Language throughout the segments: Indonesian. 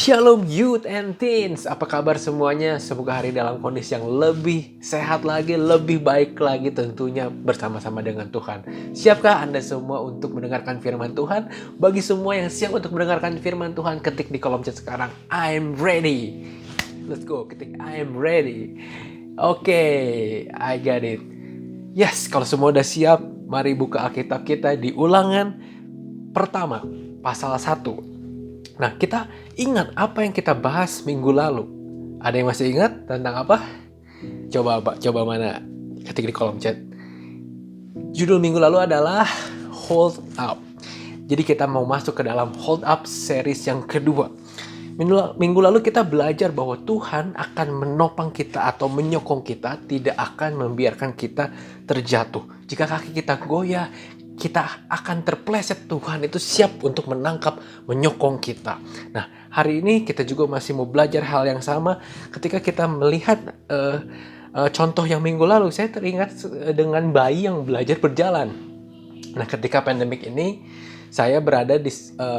Shalom youth and teens, apa kabar semuanya? Semoga hari dalam kondisi yang lebih sehat lagi, lebih baik lagi tentunya bersama-sama dengan Tuhan. Siapkah Anda semua untuk mendengarkan firman Tuhan? Bagi semua yang siap untuk mendengarkan firman Tuhan, ketik di kolom chat sekarang, I'm ready. Let's go, ketik I'm ready. Oke, I got it. Yes, kalau semua udah siap, mari buka Alkitab kita di Ulangan pertama, pasal 1. Nah, kita ingat apa yang kita bahas minggu lalu. Ada yang masih ingat tentang apa? Coba mana? Ketik di kolom chat. Judul minggu lalu adalah Hold Up. Jadi kita mau masuk ke dalam Hold Up series yang kedua. Minggu lalu kita belajar bahwa Tuhan akan menopang kita atau menyokong kita, tidak akan membiarkan kita terjatuh. Jika kaki kita goyah, kita akan terpleset, Tuhan itu siap untuk menangkap, menyokong kita. Nah, hari ini kita juga masih mau belajar hal yang sama. Ketika kita melihat contoh yang minggu lalu, saya teringat dengan bayi yang belajar berjalan. Nah, ketika pandemik ini, saya berada di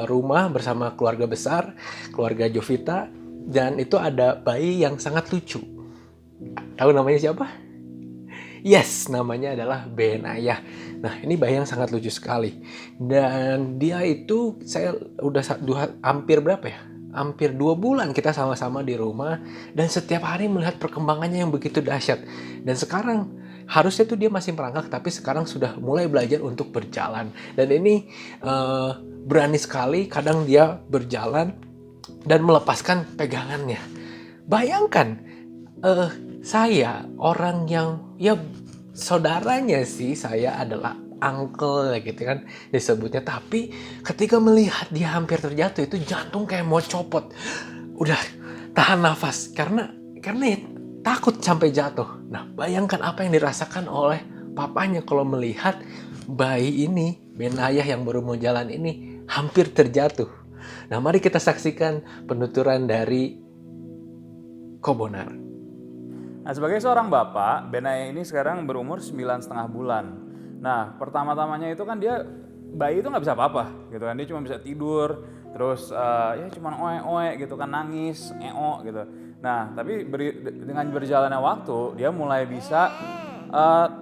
rumah bersama keluarga besar, keluarga Jovita, dan itu ada bayi yang sangat lucu. Tahu namanya siapa? Yes, namanya adalah Benayah. Nah, ini bayi yang sangat lucu sekali. Dan dia itu, saya udah hampir berapa ya? Hampir 2 bulan kita sama-sama di rumah. Dan setiap hari melihat perkembangannya yang begitu dahsyat. Dan sekarang, harusnya tuh dia masih merangkak, tapi sekarang sudah mulai belajar untuk berjalan. Dan ini berani sekali, kadang dia berjalan dan melepaskan pegangannya. Bayangkan, saya orang yang saudaranya sih, saya adalah uncle gitu kan disebutnya, tapi ketika melihat dia hampir terjatuh itu jantung kayak mau copot, udah tahan nafas karena ya, takut sampai jatuh. Nah, bayangkan apa yang dirasakan oleh papanya kalau melihat bayi ini, Benayah yang baru mau jalan ini hampir terjatuh. Nah, mari kita saksikan penuturan dari Kobonar. Nah, sebagai seorang bapak, Benayah ini sekarang berumur 9,5 bulan. Nah, pertama-tamanya itu kan dia, bayi itu nggak bisa apa-apa gitu kan. Dia cuma bisa tidur, terus ya cuma oe-oe gitu kan, nangis, gitu. Nah, tapi dengan berjalannya waktu, dia mulai bisa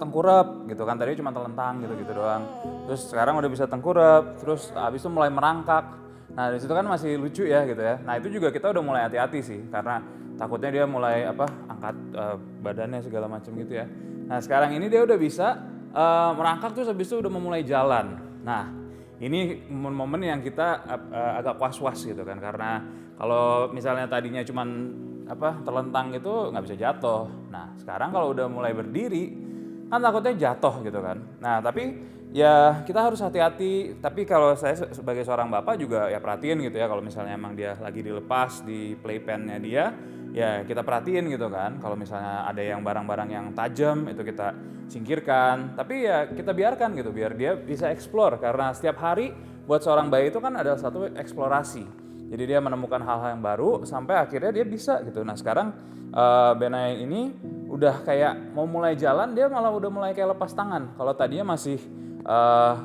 tengkurap gitu kan. Tadi cuma telentang gitu doang. Terus sekarang udah bisa tengkurap, terus habis itu mulai merangkak. Nah, di situ kan masih lucu ya gitu ya. Nah, itu juga kita udah mulai hati-hati sih, karena takutnya dia mulai angkat badannya segala macam gitu ya. Nah, sekarang ini dia udah bisa merangkak, terus habis itu udah memulai jalan. Nah, ini momen-momen yang kita agak was-was gitu kan, karena kalau misalnya tadinya cuman terlentang gitu nggak bisa jatuh. Nah, sekarang kalau udah mulai berdiri kan takutnya jatuh gitu kan. Nah, tapi ya kita harus hati-hati. Tapi kalau saya sebagai seorang bapak juga ya perhatiin gitu ya, kalau misalnya emang dia lagi dilepas di playpen-nya dia, ya kita perhatiin gitu kan. Kalau misalnya ada yang barang-barang yang tajam itu kita singkirkan. Tapi ya kita biarkan gitu, biar dia bisa explore. Karena setiap hari buat seorang bayi itu kan adalah satu eksplorasi. Jadi dia menemukan hal-hal yang baru sampai akhirnya dia bisa gitu. Nah, sekarang Benayah ini udah kayak mau mulai jalan, dia malah udah mulai kayak lepas tangan. Kalau tadinya masih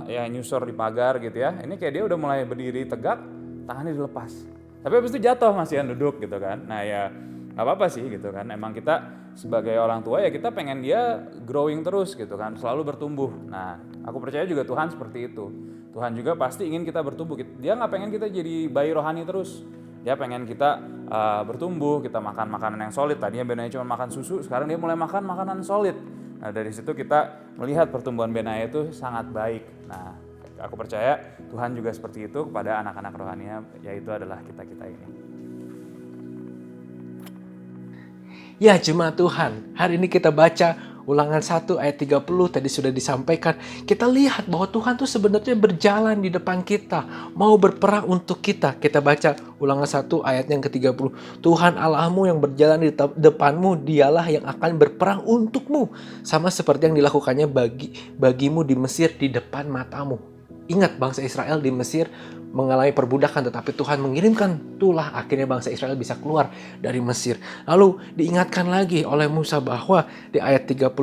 ya nyusur di pagar gitu ya, ini kayak dia udah mulai berdiri tegak, tangannya dilepas. Tapi habis itu jatuh, masih duduk gitu kan. Nah, ya nggak apa-apa sih gitu kan. Emang kita sebagai orang tua ya kita pengen dia growing terus gitu kan, selalu bertumbuh. Nah, aku percaya juga Tuhan seperti itu. Tuhan juga pasti ingin kita bertumbuh. Dia nggak pengen kita jadi bayi rohani terus. Dia pengen kita bertumbuh, kita makan makanan yang solid. Tadinya Benayah cuma makan susu, sekarang dia mulai makan makanan solid. Nah, dari situ kita melihat pertumbuhan Benayah itu sangat baik. Nah, aku percaya Tuhan juga seperti itu kepada anak-anak rohaninya, yaitu adalah kita-kita ini. Ya, jemaat Tuhan, hari ini kita baca Ulangan 1 ayat 30 tadi sudah disampaikan. Kita lihat bahwa Tuhan tuh sebenarnya berjalan di depan kita, mau berperang untuk kita. Kita baca Ulangan 1 ayat yang ke-30. Tuhan Allahmu yang berjalan di depanmu, dialah yang akan berperang untukmu, sama seperti yang dilakukannya bagimu di Mesir di depan matamu. Ingat, bangsa Israel di Mesir mengalami perbudakan, tetapi Tuhan mengirimkan tulah, akhirnya bangsa Israel bisa keluar dari Mesir. Lalu diingatkan lagi oleh Musa bahwa di ayat 31,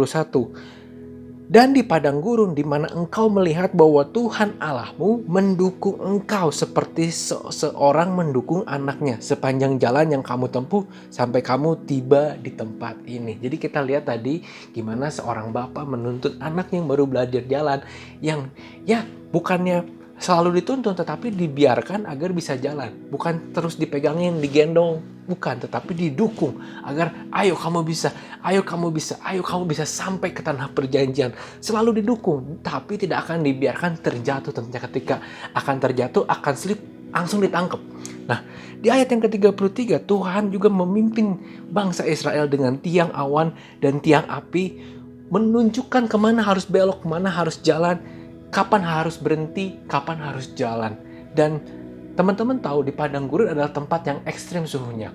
Dan di padang gurun di mana engkau melihat bahwa Tuhan Allahmu mendukung engkau seperti seorang mendukung anaknya sepanjang jalan yang kamu tempuh sampai kamu tiba di tempat ini. Jadi kita lihat tadi gimana seorang bapak menuntut anak yang baru belajar jalan, yang ya bukannya selalu dituntun tetapi dibiarkan agar bisa jalan. Bukan terus dipegangin, digendong, bukan, tetapi didukung agar ayo kamu bisa, ayo kamu bisa, ayo kamu bisa sampai ke tanah perjanjian. Selalu didukung, tapi tidak akan dibiarkan terjatuh. Tentunya ketika akan terjatuh, akan slip, langsung ditangkap. Nah, di ayat yang ke-33 Tuhan juga memimpin bangsa Israel dengan tiang awan dan tiang api, menunjukkan kemana harus belok, kemana harus jalan, kapan harus berhenti, kapan harus jalan. Dan teman-teman tahu di padang gurun adalah tempat yang ekstrim suhunya.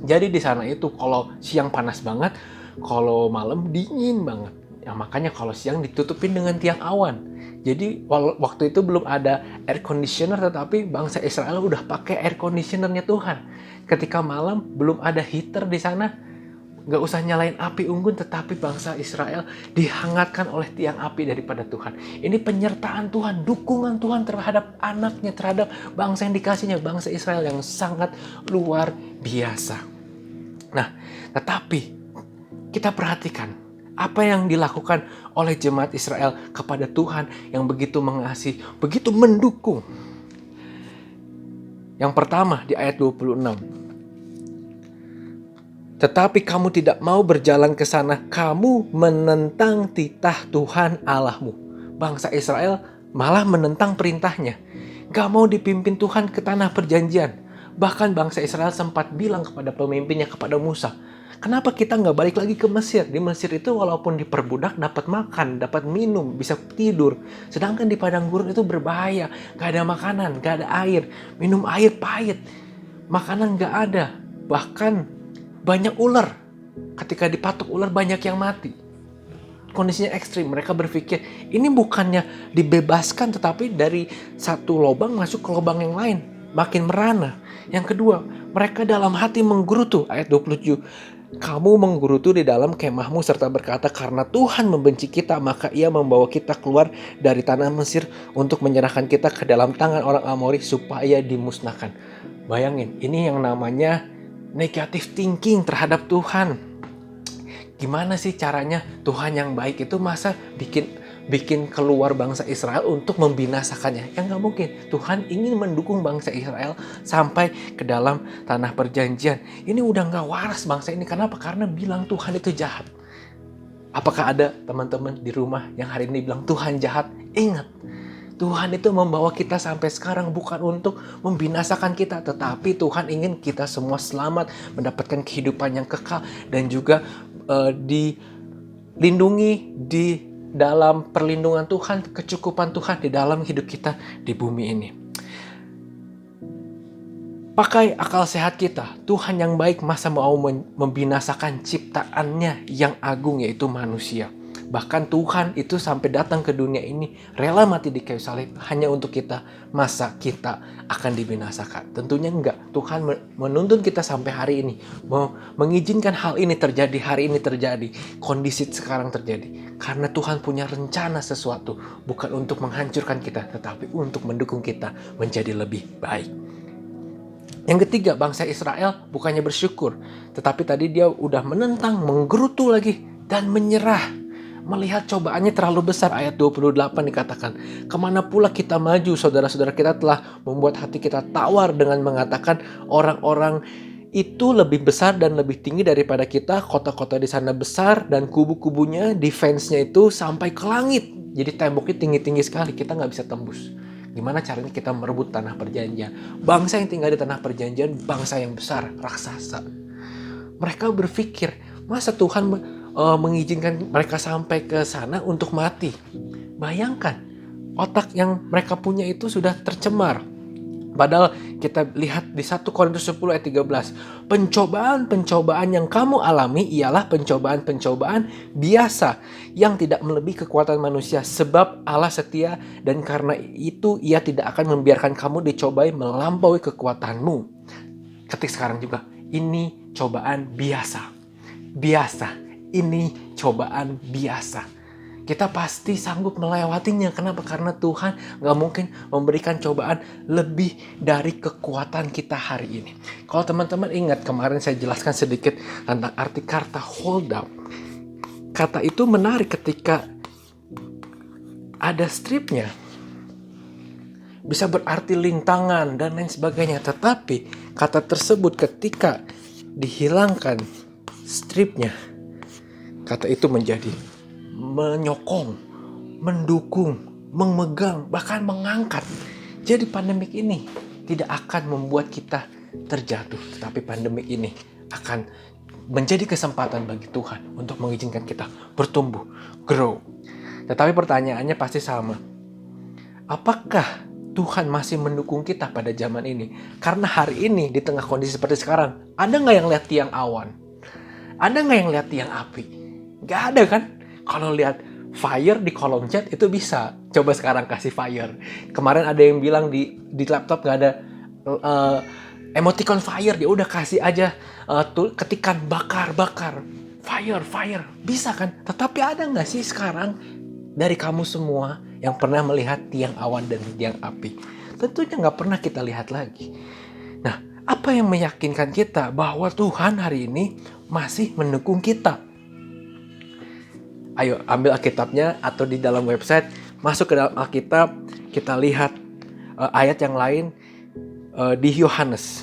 Jadi di sana itu kalau siang panas banget, kalau malam dingin banget. Ya, makanya kalau siang ditutupin dengan tiang awan. Jadi waktu itu belum ada air conditioner, tetapi bangsa Israel udah pakai air conditionernya Tuhan. Ketika malam belum ada heater di sana, gak usah nyalain api unggun, tetapi bangsa Israel dihangatkan oleh tiang api daripada Tuhan. Ini penyertaan Tuhan, dukungan Tuhan terhadap anaknya, terhadap bangsa yang dikasihnya, bangsa Israel yang sangat luar biasa. Nah, tetapi kita perhatikan apa yang dilakukan oleh jemaat Israel kepada Tuhan yang begitu mengasihi, begitu mendukung. Yang pertama di ayat 26. Tetapi kamu tidak mau berjalan ke sana, kamu menentang titah Tuhan Allahmu. Bangsa Israel malah menentang perintahnya. Gak mau dipimpin Tuhan ke tanah perjanjian. Bahkan bangsa Israel sempat bilang kepada pemimpinnya, kepada Musa, kenapa kita gak balik lagi ke Mesir? Di Mesir itu walaupun diperbudak dapat makan, dapat minum, bisa tidur. Sedangkan di padang gurun itu berbahaya. Gak ada makanan, gak ada air. Minum air pahit. Makanan gak ada. Bahkan banyak ular. Ketika dipatuk ular banyak yang mati. Kondisinya ekstrim. Mereka berpikir ini bukannya dibebaskan, tetapi dari satu lubang masuk ke lubang yang lain. Makin merana. Yang kedua, mereka dalam hati menggerutu. Ayat 27. Kamu menggerutu di dalam kemahmu serta berkata, karena Tuhan membenci kita, maka ia membawa kita keluar dari tanah Mesir untuk menyerahkan kita ke dalam tangan orang Amori supaya dimusnahkan. Bayangin, ini yang namanya negative thinking terhadap Tuhan. Gimana sih caranya Tuhan yang baik itu masa bikin keluar bangsa Israel untuk membinasakannya? Ya nggak mungkin. Tuhan ingin mendukung bangsa Israel sampai ke dalam tanah perjanjian. Ini udah nggak waras bangsa ini. Kenapa? Karena bilang Tuhan itu jahat. Apakah ada teman-teman di rumah yang hari ini bilang Tuhan jahat? Ingat, Tuhan itu membawa kita sampai sekarang bukan untuk membinasakan kita, tetapi Tuhan ingin kita semua selamat, mendapatkan kehidupan yang kekal, dan juga dilindungi di dalam perlindungan Tuhan, kecukupan Tuhan di dalam hidup kita di bumi ini. Pakai akal sehat kita. Tuhan yang baik masa mau membinasakan ciptaannya yang agung, yaitu manusia. Bahkan Tuhan itu sampai datang ke dunia ini rela mati di kayu salib hanya untuk kita. Masa kita akan dibinasakan? Tentunya enggak. Tuhan menuntun kita sampai hari ini, mengizinkan hal ini terjadi, hari ini terjadi, kondisi sekarang terjadi, karena Tuhan punya rencana sesuatu, bukan untuk menghancurkan kita, tetapi untuk mendukung kita menjadi lebih baik. Yang ketiga, bangsa Israel bukannya bersyukur, tetapi tadi dia udah menentang, menggerutu lagi, dan menyerah. Melihat cobaannya terlalu besar. Ayat 28 dikatakan, kemana pula kita maju, saudara-saudara kita telah membuat hati kita tawar dengan mengatakan orang-orang itu lebih besar dan lebih tinggi daripada kita. Kota-kota di sana besar dan kubu-kubunya, defense-nya itu sampai ke langit. Jadi temboknya tinggi-tinggi sekali, kita nggak bisa tembus. Gimana caranya kita merebut tanah perjanjian? Bangsa yang tinggal di tanah perjanjian, bangsa yang besar, raksasa. Mereka berpikir, masa Tuhan mengizinkan mereka sampai ke sana untuk mati? Bayangkan, otak yang mereka punya itu sudah tercemar. Padahal kita lihat di 1 Korintus 10 ayat 13. Pencobaan-pencobaan yang kamu alami ialah pencobaan-pencobaan biasa yang tidak melebihi kekuatan manusia. Sebab Allah setia dan karena itu ia tidak akan membiarkan kamu dicobai melampaui kekuatanmu. Ketik sekarang juga, ini cobaan biasa. Biasa. Ini cobaan biasa. kita pasti sanggup melewatinya. Kenapa? Karena Tuhan gak mungkin memberikan cobaan lebih dari kekuatan kita hari ini. Kalau teman-teman ingat, kemarin saya jelaskan sedikit tentang arti kata hold up. Kata itu menarik ketika ada stripnya. Bisa berarti lintangan dan lain sebagainya. Tetapi kata tersebut ketika dihilangkan stripnya, kata itu menjadi menyokong, mendukung, memegang, bahkan mengangkat. Jadi pandemik ini tidak akan membuat kita terjatuh, tetapi pandemik ini akan menjadi kesempatan bagi Tuhan untuk mengizinkan kita bertumbuh, grow. Tetapi pertanyaannya pasti sama. Apakah Tuhan masih mendukung kita pada zaman ini? Karena hari ini di tengah kondisi seperti sekarang, ada nggak yang lihat tiang awan? Ada nggak yang lihat tiang api? Nggak ada kan? Kalau lihat fire di kolom chat itu bisa. Coba sekarang kasih fire. Kemarin ada yang bilang di laptop nggak ada emoticon fire. Dia udah kasih aja ketikan bakar. Fire. Bisa kan? Tetapi ada nggak sih sekarang dari kamu semua yang pernah melihat tiang awan dan tiang api? Tentunya nggak pernah kita lihat lagi. Nah, apa yang meyakinkan kita bahwa Tuhan hari ini masih mendukung kita? Ayo ambil Alkitabnya atau di dalam website, masuk ke dalam Alkitab, kita lihat ayat yang lain di Yohanes.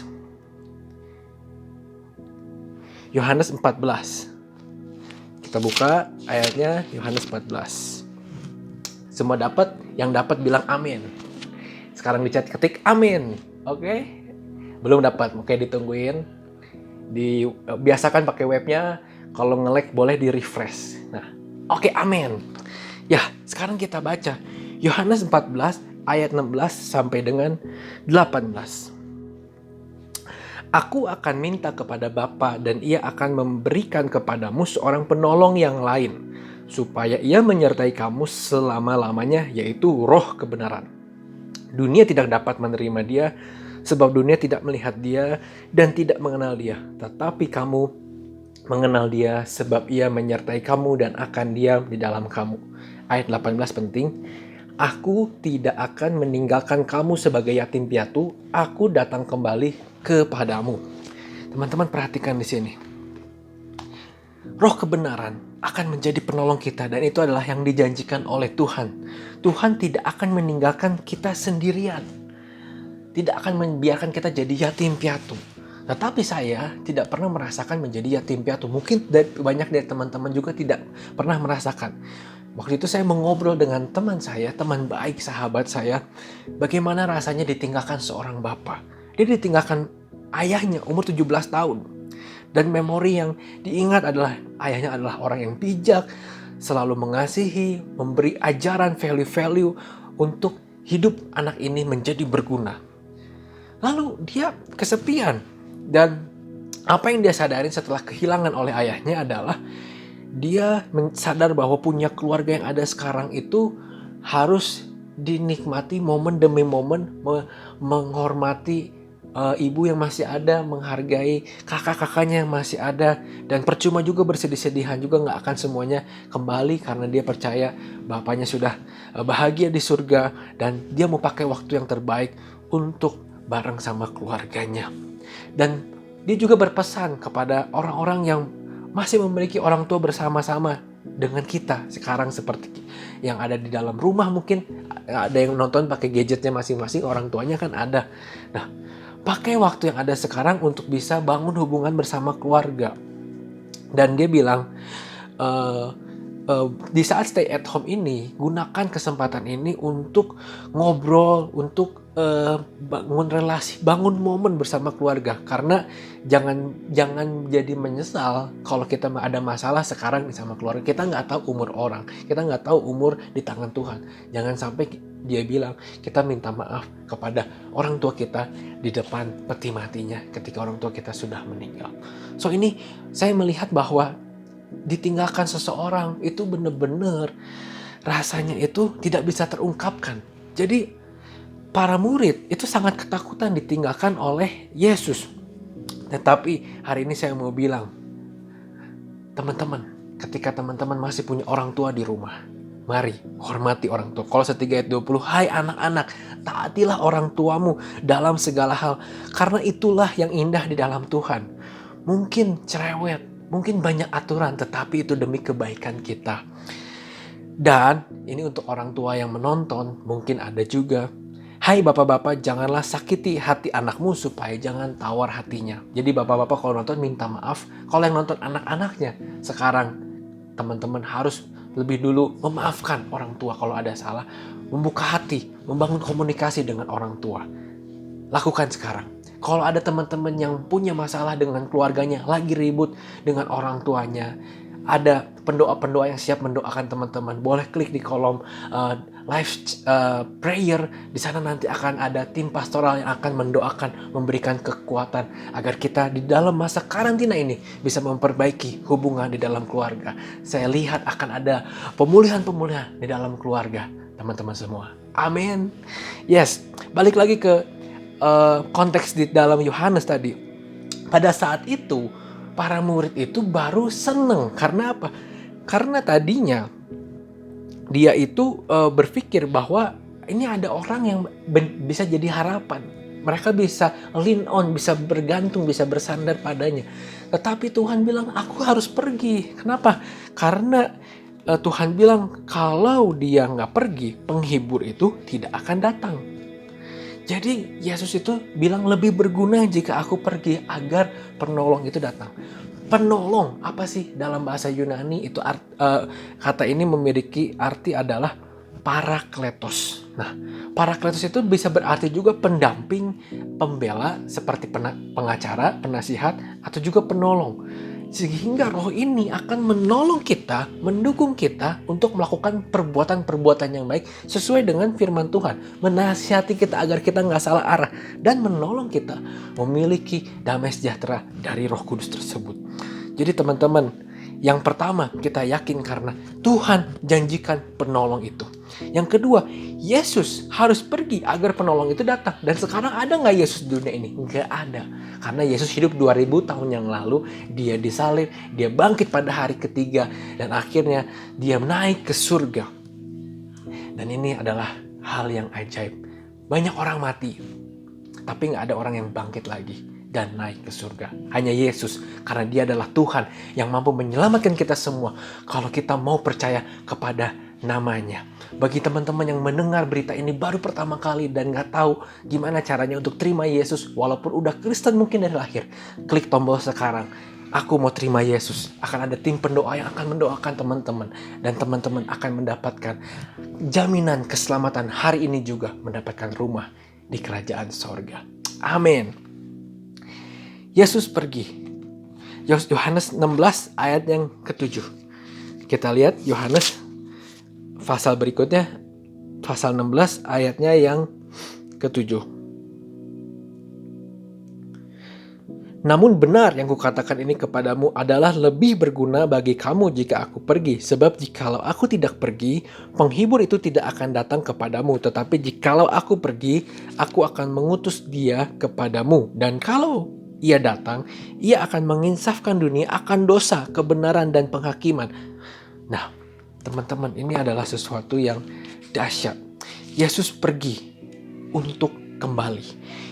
Yohanes 14. Kita buka ayatnya Yohanes 14. Semua dapat? Yang dapat bilang amin. Sekarang di chat ketik amin. Oke? Belum dapat? Oke, ditungguin. Biasakan pakai webnya. Kalau nge-lag boleh di-refresh. Nah, oke, amin. Ya, sekarang kita baca Yohanes 14 ayat 16 sampai dengan 18. Aku akan minta kepada Bapa dan ia akan memberikan kepadamu seorang penolong yang lain, supaya ia menyertai kamu selama-lamanya, yaitu Roh kebenaran. Dunia tidak dapat menerima dia, sebab dunia tidak melihat dia dan tidak mengenal dia. Tetapi kamu mengenal dia, sebab ia menyertai kamu dan akan diam di dalam kamu. Ayat 18 penting. Aku tidak akan meninggalkan kamu sebagai yatim piatu. Aku datang kembali kepadamu. Teman-teman perhatikan di sini. Roh kebenaran akan menjadi penolong kita, dan itu adalah yang dijanjikan oleh Tuhan. Tuhan tidak akan meninggalkan kita sendirian. Tidak akan membiarkan kita jadi yatim piatu. Tetapi saya tidak pernah merasakan menjadi yatim piatu. Mungkin banyak dari teman-teman juga tidak pernah merasakan. Waktu itu saya mengobrol dengan teman saya, teman baik, sahabat saya. Bagaimana rasanya ditinggalkan seorang bapak. Dia ditinggalkan ayahnya umur 17 tahun. Dan memori yang diingat adalah ayahnya adalah orang yang bijak, selalu mengasihi, memberi ajaran value-value untuk hidup anak ini menjadi berguna. Lalu dia kesepian. Dan apa yang dia sadarin setelah kehilangan oleh ayahnya adalah dia sadar bahwa punya keluarga yang ada sekarang itu harus dinikmati momen demi momen, menghormati ibu yang masih ada, menghargai kakak-kakaknya yang masih ada, dan percuma juga bersedih-sedihan juga nggak akan semuanya kembali karena dia percaya bapaknya sudah bahagia di surga dan dia mau pakai waktu yang terbaik untuk bareng sama keluarganya. Dan dia juga berpesan kepada orang-orang yang masih memiliki orang tua bersama-sama dengan kita sekarang, seperti yang ada di dalam rumah. Mungkin ada yang nonton pakai gadgetnya masing-masing, orang tuanya kan ada. Nah, pakai waktu yang ada sekarang untuk bisa bangun hubungan bersama keluarga. Dan dia bilang, di saat stay at home ini, gunakan kesempatan ini untuk ngobrol, untuk bangun relasi, bangun momen bersama keluarga. Karena jangan jadi menyesal kalau kita ada masalah sekarang sama keluarga. Kita nggak tahu umur orang, kita nggak tahu umur di tangan Tuhan. Jangan sampai dia bilang kita minta maaf kepada orang tua kita di depan peti matinya ketika orang tua kita sudah meninggal. So ini saya melihat bahwa ditinggalkan seseorang itu benar-benar rasanya itu tidak bisa terungkapkan. Jadi para murid itu sangat ketakutan ditinggalkan oleh Yesus. Tetapi hari ini saya mau bilang, teman-teman, ketika teman-teman masih punya orang tua di rumah, Mari hormati orang tua. Kolose 3 ayat 20, hai anak-anak, taatilah orang tuamu dalam segala hal, karena itulah yang indah di dalam Tuhan. Mungkin cerewet, mungkin banyak aturan, tetapi itu demi kebaikan kita. Dan ini untuk orang tua yang menonton, mungkin ada juga. Hai bapak-bapak, janganlah sakiti hati anakmu supaya jangan tawar hatinya. Jadi bapak-bapak kalau nonton minta maaf. Kalau yang nonton anak-anaknya, sekarang teman-teman harus lebih dulu memaafkan orang tua kalau ada salah. Membuka hati, membangun komunikasi dengan orang tua. Lakukan sekarang. Kalau ada teman-teman yang punya masalah dengan keluarganya, lagi ribut dengan orang tuanya, ada pendoa-pendoa yang siap mendoakan teman-teman, boleh klik di kolom live prayer. Di sana nanti akan ada tim pastoral yang akan mendoakan, memberikan kekuatan agar kita di dalam masa karantina ini bisa memperbaiki hubungan di dalam keluarga. Saya lihat akan ada pemulihan-pemulihan di dalam keluarga teman-teman semua. Amin. Yes, balik lagi ke konteks di dalam Yohanes tadi. Pada saat itu para murid itu baru seneng. Karena apa? Karena tadinya dia itu berpikir bahwa ini ada orang yang bisa jadi harapan. Mereka bisa lean on, bisa bergantung, bisa bersandar padanya. Tetapi Tuhan bilang, aku harus pergi. Kenapa? Karena Tuhan bilang, kalau dia nggak pergi, penghibur itu tidak akan datang. Jadi Yesus itu bilang lebih berguna jika aku pergi agar penolong itu datang. Penolong apa sih dalam bahasa Yunani itu kata ini memiliki arti adalah parakletos. Nah, parakletos itu bisa berarti juga pendamping, pembela seperti pengacara, penasihat atau juga penolong. Sehingga roh ini akan menolong kita, mendukung kita untuk melakukan perbuatan-perbuatan yang baik sesuai dengan firman Tuhan. Menasihati kita agar kita nggak salah arah dan menolong kita memiliki damai sejahtera dari Roh Kudus tersebut. Jadi teman-teman, yang pertama kita yakin karena Tuhan janjikan penolong itu. Yang kedua, Yesus harus pergi agar penolong itu datang. Dan sekarang ada nggak Yesus di dunia ini? Nggak ada. Karena Yesus hidup 2000 tahun yang lalu, dia disalib, dia bangkit pada hari ketiga, dan akhirnya dia naik ke surga. Dan ini adalah hal yang ajaib. Banyak orang mati, tapi nggak ada orang yang bangkit lagi dan naik ke surga. Hanya Yesus, karena dia adalah Tuhan yang mampu menyelamatkan kita semua kalau kita mau percaya kepada namanya. Bagi teman-teman yang mendengar berita ini baru pertama kali dan gak tahu gimana caranya untuk terima Yesus walaupun udah Kristen mungkin dari lahir, klik tombol sekarang. Aku mau terima Yesus. Akan ada tim pendoa yang akan mendoakan teman-teman, dan teman-teman akan mendapatkan jaminan keselamatan hari ini juga, mendapatkan rumah di kerajaan sorga. Amin. Yesus pergi. Yohanes 16 ayat yang ke-7. Kita lihat Yohanes pasal berikutnya, pasal 16 ayatnya yang ke-7. Namun benar yang kukatakan ini kepadamu adalah lebih berguna bagi kamu jika aku pergi. Sebab jikalau aku tidak pergi, penghibur itu tidak akan datang kepadamu. Tetapi jikalau aku pergi, aku akan mengutus dia kepadamu. Dan kalau ia datang, ia akan menginsafkan dunia akan dosa, kebenaran, dan penghakiman. Nah, teman-teman, ini adalah sesuatu yang dahsyat. Yesus pergi untuk kembali.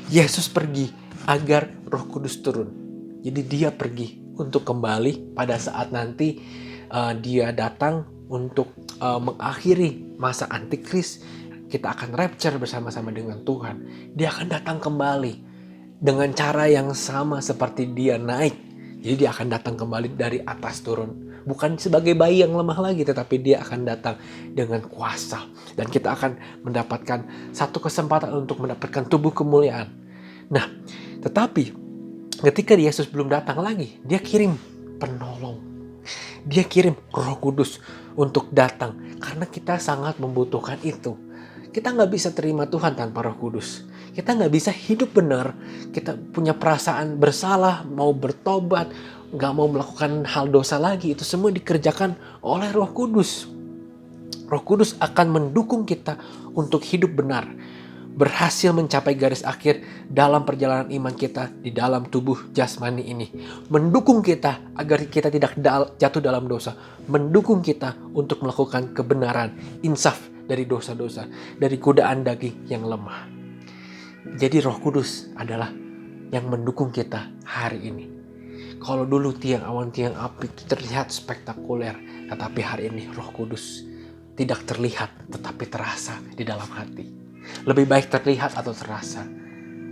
Yesus pergi agar Roh Kudus turun. Jadi dia pergi untuk kembali pada saat nanti dia datang untuk mengakhiri masa antikris. Kita akan rapture bersama-sama dengan Tuhan. Dia akan datang kembali dengan cara yang sama seperti dia naik. Jadi dia akan datang kembali dari atas turun. Bukan sebagai bayi yang lemah lagi, tetapi dia akan datang dengan kuasa. Dan kita akan mendapatkan satu kesempatan untuk mendapatkan tubuh kemuliaan. Nah, tetapi ketika Yesus belum datang lagi, dia kirim penolong. Dia kirim Roh Kudus untuk datang. Karena kita sangat membutuhkan itu. Kita nggak bisa terima Tuhan tanpa Roh Kudus. Kita nggak bisa hidup benar. Kita punya perasaan bersalah, mau bertobat, nggak mau melakukan hal dosa lagi. Itu semua dikerjakan oleh Roh Kudus. Roh Kudus akan mendukung kita untuk hidup benar. berhasil mencapai garis akhir dalam perjalanan iman kita di dalam tubuh jasmani ini. Mendukung kita agar kita tidak jatuh dalam dosa. Mendukung kita untuk melakukan kebenaran, insaf dari dosa-dosa, dari godaan daging yang lemah. Jadi Roh Kudus adalah yang mendukung kita hari ini. Kalau dulu tiang awan, tiang api terlihat spektakuler, tetapi hari ini Roh Kudus tidak terlihat tetapi terasa di dalam hati. Lebih baik terlihat atau terasa.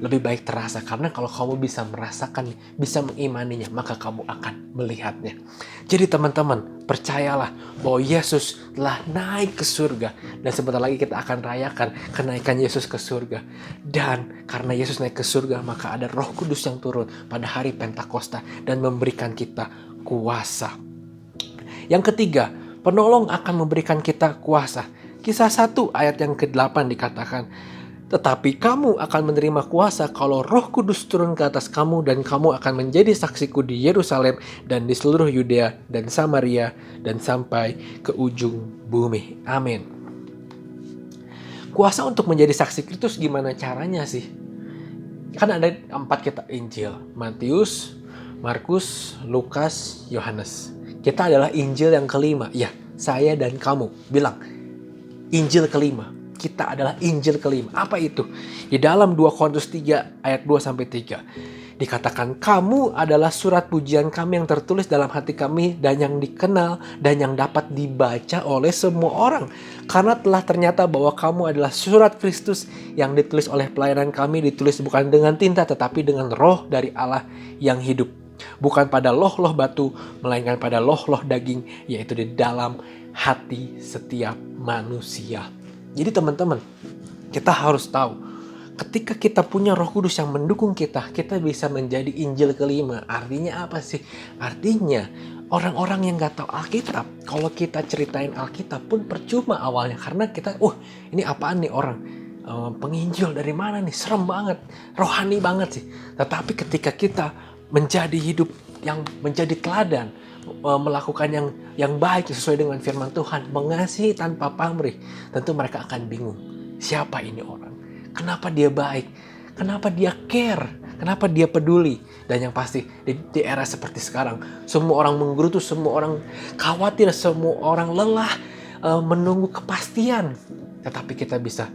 Lebih baik terasa karena kalau kamu bisa merasakan, bisa mengimaninya, maka kamu akan melihatnya. Jadi teman-teman, percayalah bahwa Yesus telah naik ke surga. Dan sebentar lagi kita akan rayakan kenaikan Yesus ke surga. Dan karena Yesus naik ke surga, maka ada Roh Kudus yang turun pada hari Pentakosta dan memberikan kita kuasa. Yang ketiga, penolong akan memberikan kita kuasa. Kisah 1 ayat yang ke-8 dikatakan, tetapi kamu akan menerima kuasa kalau Roh Kudus turun ke atas kamu dan kamu akan menjadi saksiku di Yerusalem dan di seluruh Yudea dan Samaria dan sampai ke ujung bumi. Amin. Kuasa untuk menjadi saksi Kristus gimana caranya sih? Kan ada 4 kitab Injil, Matius, Markus, Lukas, Yohanes. Kita adalah Injil yang kelima. Ya, saya dan kamu bilang Injil kelima. Kita adalah Injil kelima. Apa itu? Di dalam 2 Korintus 3 ayat 2-3 dikatakan, kamu adalah surat pujian kami yang tertulis dalam hati kami dan yang dikenal dan yang dapat dibaca oleh semua orang. Karena telah ternyata bahwa kamu adalah surat Kristus yang ditulis oleh pelayanan kami, ditulis bukan dengan tinta tetapi dengan Roh dari Allah yang hidup. Bukan pada loh-loh batu, melainkan pada loh-loh daging, yaitu di dalam hati setiap manusia. Jadi teman-teman, kita harus tahu, ketika kita punya Roh Kudus yang mendukung kita, kita bisa menjadi Injil kelima. Artinya apa sih? Artinya orang-orang yang gak tahu Alkitab, kalau kita ceritain Alkitab pun percuma awalnya. Karena kita, ini apaan nih orang? Penginjil dari mana nih? Serem banget, rohani banget sih. Tetapi ketika kita menjadi hidup yang menjadi teladan, melakukan yang baik sesuai dengan firman Tuhan, mengasihi tanpa pamrih, tentu mereka akan bingung. Siapa ini orang? Kenapa dia baik? Kenapa dia care? Kenapa dia peduli? Dan yang pasti di era seperti sekarang, semua orang menggerutu, semua orang khawatir, semua orang lelah menunggu kepastian. Tetapi kita bisa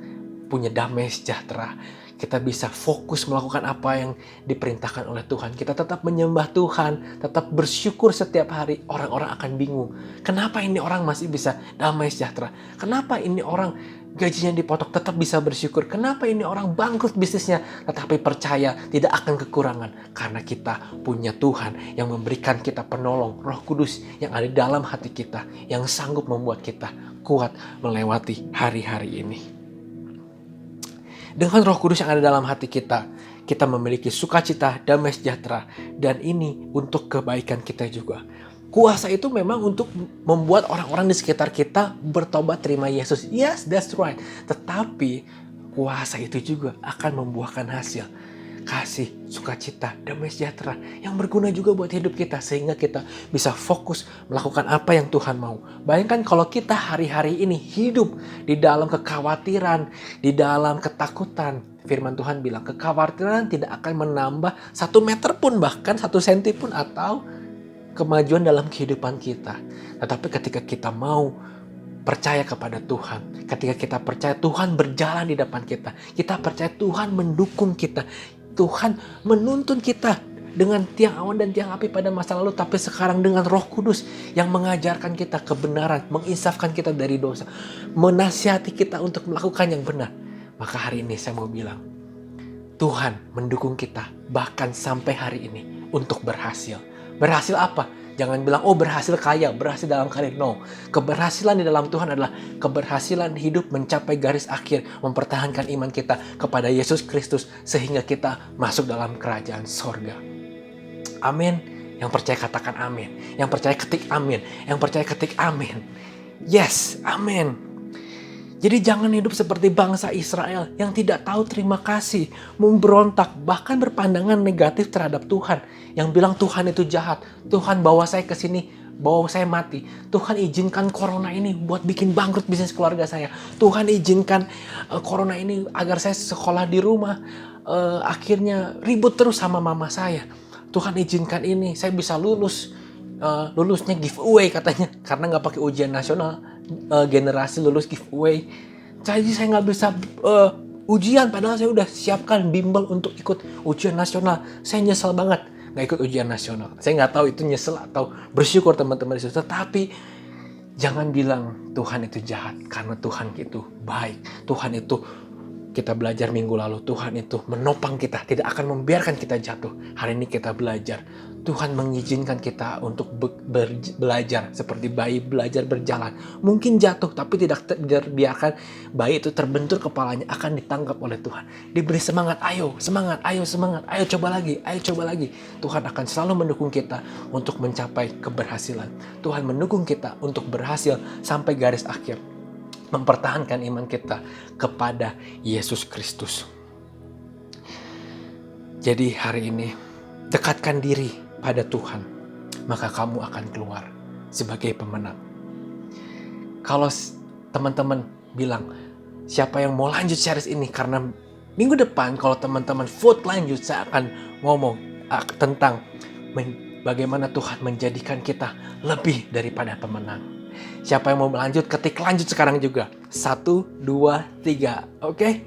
punya damai sejahtera. Kita bisa fokus melakukan apa yang diperintahkan oleh Tuhan. Kita tetap menyembah Tuhan, tetap bersyukur setiap hari. Orang-orang akan bingung. Kenapa ini orang masih bisa damai sejahtera? Kenapa ini orang gajinya dipotong tetap bisa bersyukur? Kenapa ini orang bangkrut bisnisnya tetapi percaya tidak akan kekurangan? Karena kita punya Tuhan yang memberikan kita penolong, Roh Kudus yang ada di dalam hati kita, yang sanggup membuat kita kuat melewati hari-hari ini. Dengan Roh Kudus yang ada dalam hati kita, kita memiliki sukacita, damai sejahtera, dan ini untuk kebaikan kita juga. Kuasa itu memang untuk membuat orang-orang di sekitar kita bertobat terima Yesus. Yes, that's right. Tetapi kuasa itu juga akan membuahkan hasil. Kasih, sukacita, damai sejahtera yang berguna juga buat hidup kita. Sehingga kita bisa fokus melakukan apa yang Tuhan mau. Bayangkan kalau kita hari-hari ini hidup di dalam kekhawatiran, di dalam ketakutan. Firman Tuhan bilang kekhawatiran tidak akan menambah 1 meter pun, bahkan 1 senti pun atau kemajuan dalam kehidupan kita. Tetapi ketika kita mau percaya kepada Tuhan, ketika kita percaya Tuhan berjalan di depan kita, kita percaya Tuhan mendukung kita, Tuhan menuntun kita dengan tiang awan dan tiang api pada masa lalu, tapi sekarang dengan Roh Kudus yang mengajarkan kita kebenaran, menginsafkan kita dari dosa, menasihati kita untuk melakukan yang benar. Maka hari ini saya mau bilang, Tuhan mendukung kita bahkan sampai hari ini untuk berhasil. Berhasil apa? Jangan bilang, berhasil kaya, berhasil dalam karir. No, keberhasilan di dalam Tuhan adalah keberhasilan hidup mencapai garis akhir, mempertahankan iman kita kepada Yesus Kristus sehingga kita masuk dalam kerajaan sorga. Amin. Yang percaya katakan amin. Yang percaya ketik amin. Yang percaya ketik amin. Yes, amin. Jadi jangan hidup seperti bangsa Israel yang tidak tahu terima kasih, memberontak, bahkan berpandangan negatif terhadap Tuhan. Yang bilang Tuhan itu jahat, Tuhan bawa saya ke sini bawa saya mati. Tuhan izinkan corona ini buat bikin bangkrut bisnis keluarga saya. Tuhan izinkan corona ini agar saya sekolah di rumah. Akhirnya ribut terus sama mama saya. Tuhan izinkan ini, saya bisa lulus. Lulusnya giveaway katanya. Karena gak pakai ujian nasional. Generasi lulus giveaway. Jadi saya gak bisa ujian. Padahal saya udah siapkan bimbel untuk ikut ujian nasional. Saya nyesel banget gak ikut ujian nasional. Saya gak tahu itu nyesel atau bersyukur teman-teman disitu. Tetapi jangan bilang Tuhan itu jahat, karena Tuhan itu baik. Tuhan itu, kita belajar minggu lalu, Tuhan itu menopang kita, tidak akan membiarkan kita jatuh. Hari ini kita belajar, Tuhan mengizinkan kita untuk belajar seperti bayi belajar berjalan. Mungkin jatuh, tapi tidak biarkan bayi itu terbentur kepalanya, akan ditangkap oleh Tuhan. Diberi semangat, ayo semangat, ayo semangat, ayo coba lagi, ayo coba lagi. Tuhan akan selalu mendukung kita untuk mencapai keberhasilan. Tuhan mendukung kita untuk berhasil sampai garis akhir. Mempertahankan iman kita kepada Yesus Kristus. Jadi hari ini, dekatkan diri pada Tuhan, maka kamu akan keluar sebagai pemenang. Kalau teman-teman bilang, siapa yang mau lanjut series ini? Karena minggu depan kalau teman-teman vote lanjut, saya akan ngomong tentang bagaimana Tuhan menjadikan kita lebih daripada pemenang. Siapa yang mau lanjut, ketik lanjut sekarang juga. 1, 2, 3. Oke?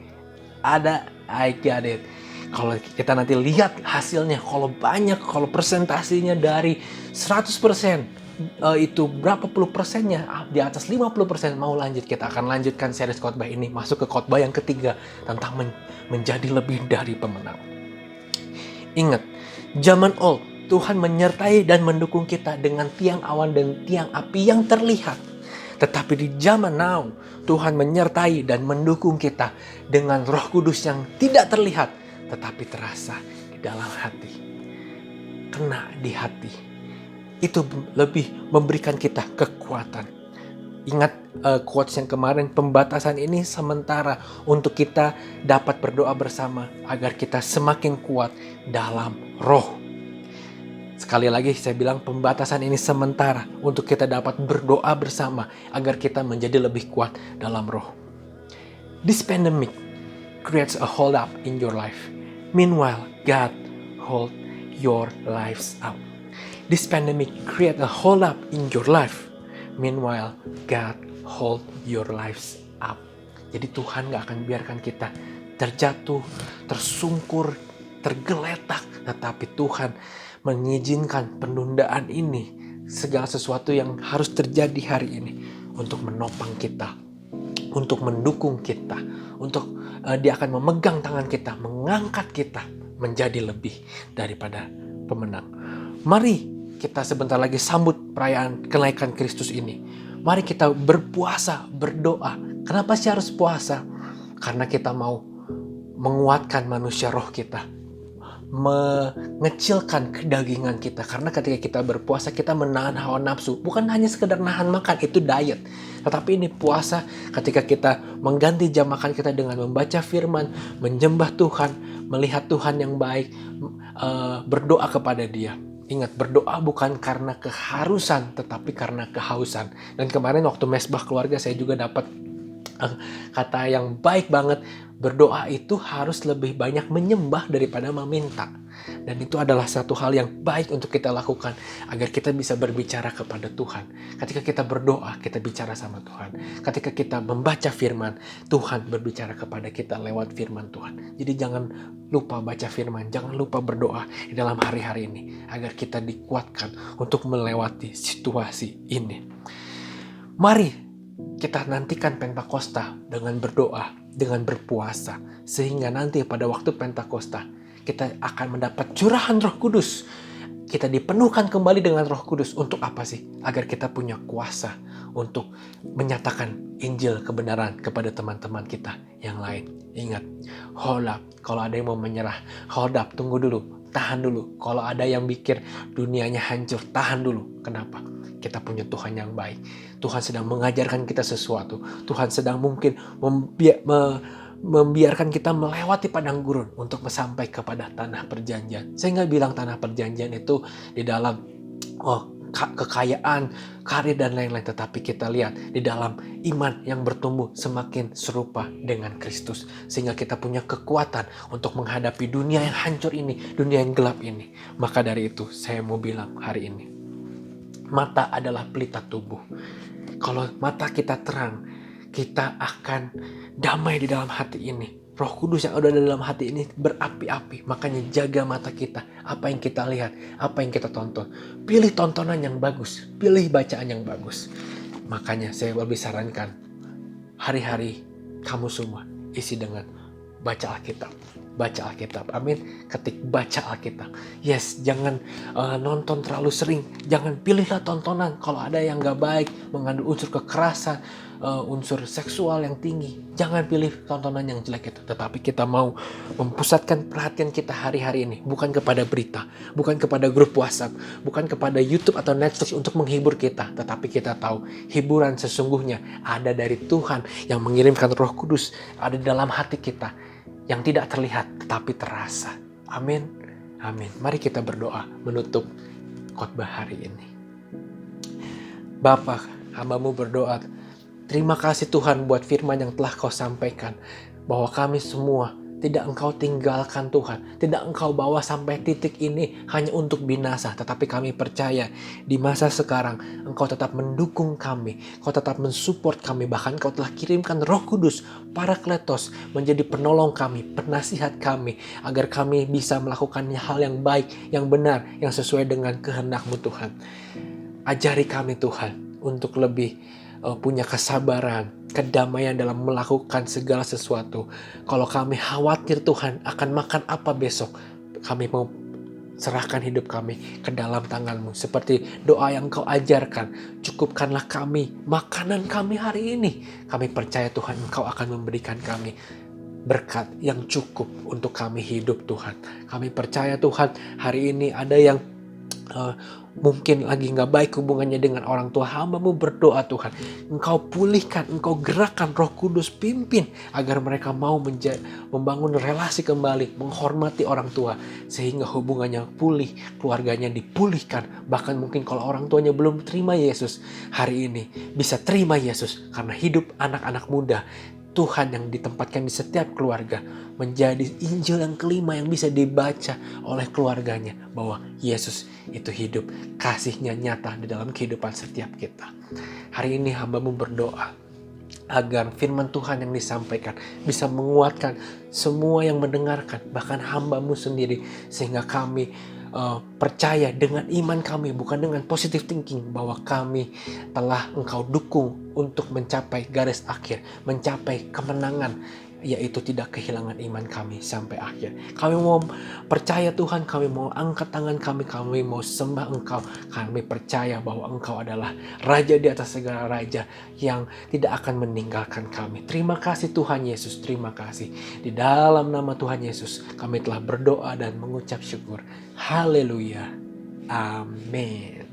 Ada, I got it. Kalau kita nanti lihat hasilnya, kalau banyak, kalau presentasinya dari 100%, itu berapa puluh persennya, di atas 50% mau lanjut, kita akan lanjutkan series khotbah ini, masuk ke khotbah yang ketiga, tentang menjadi lebih dari pemenang. Ingat, zaman old, Tuhan menyertai dan mendukung kita dengan tiang awan dan tiang api yang terlihat. Tetapi di zaman now, Tuhan menyertai dan mendukung kita dengan Roh Kudus yang tidak terlihat, tetapi terasa di dalam hati. Kena di hati. Itu lebih memberikan kita kekuatan. Ingat quotes yang kemarin, pembatasan ini sementara untuk kita dapat berdoa bersama agar kita semakin kuat dalam roh. Sekali lagi saya bilang, pembatasan ini sementara untuk kita dapat berdoa bersama agar kita menjadi lebih kuat dalam roh. This pandemic creates a hold up in your life. Meanwhile, God hold your lives up. This pandemic create a hold up in your life. Meanwhile, God hold your lives up. Jadi Tuhan gak akan biarkan kita terjatuh, tersungkur, tergeletak. Tetapi Tuhan mengizinkan penundaan ini, segala sesuatu yang harus terjadi hari ini, untuk menopang kita, untuk mendukung kita, untuk dia akan memegang tangan kita, mengangkat kita menjadi lebih daripada pemenang. Mari kita sebentar lagi sambut perayaan kenaikan Kristus ini. Mari kita berpuasa, berdoa. Kenapa sih harus puasa? Karena kita mau menguatkan manusia roh kita, mengecilkan kedagingan kita. Karena ketika kita berpuasa, kita menahan hawa nafsu. Bukan hanya sekedar nahan makan, itu diet. Tetapi ini puasa ketika kita mengganti jam makan kita dengan membaca firman, menyembah Tuhan, melihat Tuhan yang baik, berdoa kepada Dia. Ingat, berdoa bukan karena keharusan, tetapi karena kehausan. Dan kemarin waktu mesbah keluarga, saya juga dapat kata yang baik banget. Berdoa itu harus lebih banyak menyembah daripada meminta. Dan itu adalah satu hal yang baik untuk kita lakukan agar kita bisa berbicara kepada Tuhan. Ketika kita berdoa, kita bicara sama Tuhan. Ketika kita membaca firman, Tuhan berbicara kepada kita lewat firman Tuhan. Jadi jangan lupa baca firman, jangan lupa berdoa di dalam hari-hari ini agar kita dikuatkan untuk melewati situasi ini. Mari kita nantikan Pentakosta dengan berdoa, dengan berpuasa. Sehingga nanti pada waktu Pentakosta, kita akan mendapat curahan Roh Kudus. Kita dipenuhkan kembali dengan Roh Kudus. Untuk apa sih? Agar kita punya kuasa untuk menyatakan Injil kebenaran kepada teman-teman kita yang lain. Ingat, hold up. Kalau ada yang mau menyerah, hold up, tunggu dulu. Tahan dulu. Kalau ada yang pikir dunianya hancur, tahan dulu. Kenapa? Kita punya Tuhan yang baik. Tuhan sedang mengajarkan kita sesuatu. Tuhan sedang mungkin membiarkan kita melewati padang gurun untuk sampai kepada tanah perjanjian. Saya nggak bilang tanah perjanjian itu di dalam kekayaan, karir dan lain-lain. Tetapi kita lihat di dalam iman yang bertumbuh semakin serupa dengan Kristus. Sehingga kita punya kekuatan untuk menghadapi dunia yang hancur ini, dunia yang gelap ini. Maka dari itu saya mau bilang hari ini, mata adalah pelita tubuh. Kalau mata kita terang, kita akan damai di dalam hati ini. Roh Kudus yang ada di dalam hati ini berapi-api. Makanya jaga mata kita. Apa yang kita lihat, apa yang kita tonton. Pilih tontonan yang bagus. Pilih bacaan yang bagus. Makanya saya lebih sarankan, hari-hari kamu semua isi dengan baca Alkitab. Baca Alkitab, amin. Ketik baca Alkitab. Yes, jangan nonton terlalu sering. Jangan pilihlah tontonan kalau ada yang gak baik, mengandung unsur kekerasan, unsur seksual yang tinggi. Jangan pilih tontonan yang jelek itu. Tetapi kita mau mempusatkan perhatian kita hari-hari ini bukan kepada berita, bukan kepada grup WhatsApp, bukan kepada YouTube atau Netflix untuk menghibur kita. Tetapi kita tahu hiburan sesungguhnya ada dari Tuhan yang mengirimkan Roh Kudus ada di dalam hati kita, yang tidak terlihat tetapi terasa. Amin. Amin. Mari kita berdoa menutup khotbah hari ini. Bapa, hamba-Mu berdoa, terima kasih Tuhan buat firman yang telah Kau sampaikan, bahwa kami semua tidak Engkau tinggalkan Tuhan, tidak Engkau bawa sampai titik ini hanya untuk binasa, tetapi kami percaya di masa sekarang Engkau tetap mendukung kami, Kau tetap mensupport kami, bahkan Kau telah kirimkan Roh Kudus, Parakletos, menjadi penolong kami, penasihat kami, agar kami bisa melakukan hal yang baik, yang benar, yang sesuai dengan kehendak-Mu Tuhan. Ajari kami Tuhan untuk lebih punya kesabaran, kedamaian dalam melakukan segala sesuatu. Kalau kami khawatir Tuhan akan makan apa besok, kami mau serahkan hidup kami ke dalam tangan-Mu. Seperti doa yang Kau ajarkan, cukupkanlah kami makanan kami hari ini. Kami percaya Tuhan Engkau akan memberikan kami berkat yang cukup untuk kami hidup Tuhan. Kami percaya Tuhan hari ini ada yang mungkin lagi gak baik hubungannya dengan orang tua. Hamba-Mu berdoa Tuhan, Engkau pulihkan, Engkau gerakkan Roh Kudus, pimpin agar mereka mau membangun relasi kembali, menghormati orang tua, sehingga hubungannya pulih, keluarganya dipulihkan. Bahkan mungkin kalau orang tuanya belum terima Yesus, hari ini bisa terima Yesus karena hidup anak-anak muda Tuhan yang ditempatkan di setiap keluarga menjadi Injil yang kelima yang bisa dibaca oleh keluarganya, bahwa Yesus itu hidup, kasih-Nya nyata di dalam kehidupan setiap kita. Hari ini hamba-Mu berdoa agar firman Tuhan yang disampaikan bisa menguatkan semua yang mendengarkan, bahkan hamba-Mu sendiri, sehingga kami percaya dengan iman kami, bukan dengan positive thinking, bahwa kami telah Engkau dukung untuk mencapai garis akhir, mencapai kemenangan, yaitu tidak kehilangan iman kami sampai akhir. Kami mau percaya Tuhan, kami mau angkat tangan kami mau sembah Engkau. Kami percaya bahwa Engkau adalah Raja di atas segala raja yang tidak akan meninggalkan kami. Terima kasih Tuhan Yesus, terima kasih. Di dalam nama Tuhan Yesus kami telah berdoa dan mengucap syukur. Haleluya. Amin.